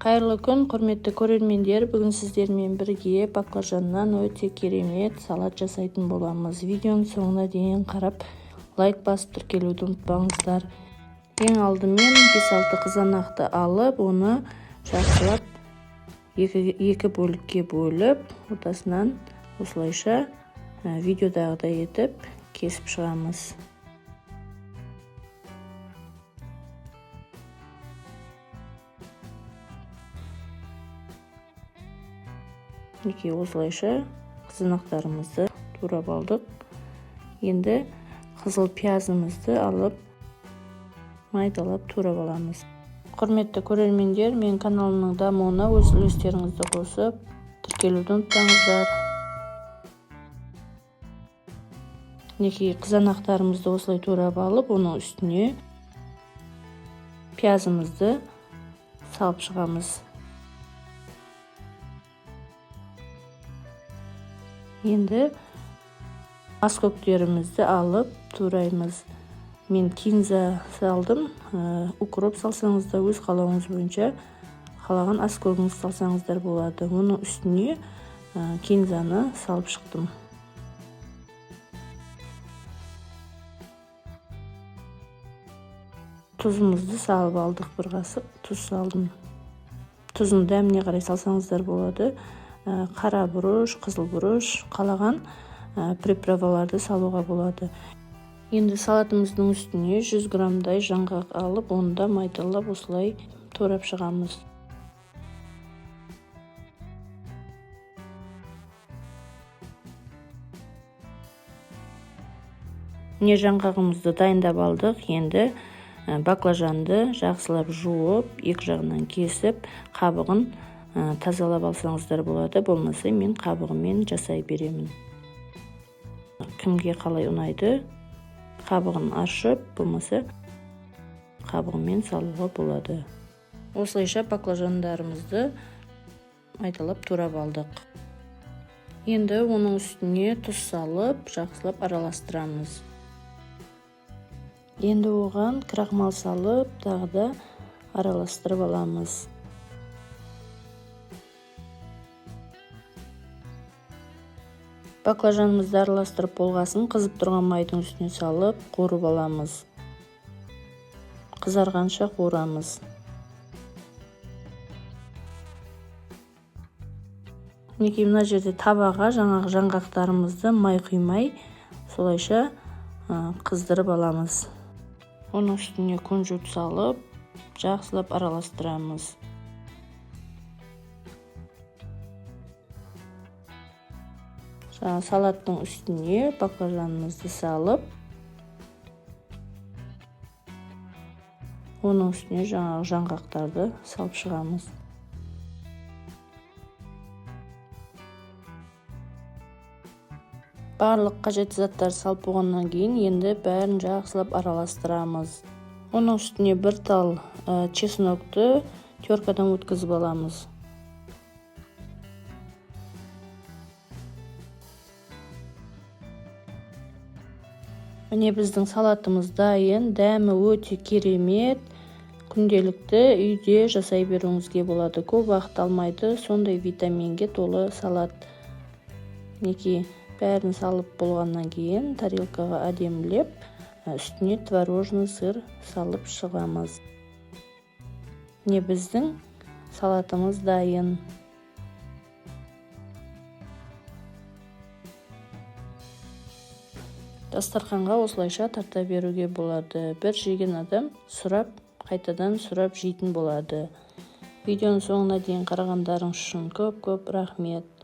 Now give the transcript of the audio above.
Қайырлы күн, құрметті көрермендер. Бүгін сіздермен бірге баклажаннан өте керемет салат жасайтын боламыз. Видеоның соңына дейін қарап, лайк басып тіркелуді ұмытпаңыздар. Ең алдымен 5-6 қызанақты алып, оны жақсылап екі бөлікке бөліп, ортасынан осылайша видеодағыдай етіп кесіп шығамыз. Осылайша қызанақтарымызды турап алдық. Енді қызыл пиязымызды алып майдалап турап аламыз. Құрметті көрермендер, мен каналымның дамуына өз үлестеріңізді қосып, тіркелуді ұмытпаңыздар. Қызанақтарымызды осылай турап алып, оның үстіне пиязымызды салып шығамыз. Енді аскөктерімізді алып тураймыз. Мен кинза салдым, укроп салсаңыз да өз қалауыңыз бойынша қалаған аскөгіңіз салсаңыздар болады. Оның үстіне кинзаны салып шықтым. Тұзымызды салып алдық, бір қасық тұз салдым. Тұзын дәміне қарай салсаңыздар болады. Қара бұрыш, қызыл бұрыш, қалаған приправаларды салуға болады. Енді салатымыздың үстіне 100 граммдай жаңғақ алып, оны да майдалап осылай турап шығамыз. Жаңғағымызды дайындап алдық. Енді баклажанды жақсылап жуып, екі жағынан кесіп, қабығын тазалап алсаңыздар болады. Болмаса мен қабығымен жасай беремін. Кімге қалай ұнайды, қабығын ашып, болмаса қабығымен салуға болады. Осылайша баклажандарымызды майдалап турап алдық. Енді оның үстіне тұз салып, жақсылап араластырамыз. Енді оған крахмал салып, тағы да араластырып аламыз. Баклажанымызды араластырып болғасын, қызып тұрған майдың үстіне салып, қуырып аламыз. Қызарғанша қуырамыз. Мына жерде табаға жаңғақтарымызды май құймай, солайша қыздырып аламыз. Оның үстіне күнжіт салып, жақсылап араластырамыз. Салаттың үстіне баклажанымызды салып, оның үстіне жаңғақтарды салып шығамыз. Барлық қажетті заттар салып болғаннан кейін енді бәрін жақсылап араластырамыз. Оның үстіне бір тал чеснокты теркадан өткізіп аламыз. Біздің салатымыз дайын, дәмі өте керемет. Күнделікті үйде жасай беруіңізге болады. Көп уақыт алмайды, сондай витаминге толы салат. Бәрін салып болғаннан кейін тарелкаға әдемілеп, үстіне творожный сыр салып шығамыз. Біздің салатымыз дайын. Дастарханға осылайша тарта беруге болады. Бір жеген адам қайтадан сұрап жейтін болады. Видеоның соңына дейін қарағандарыңыз үшін көп рахмет.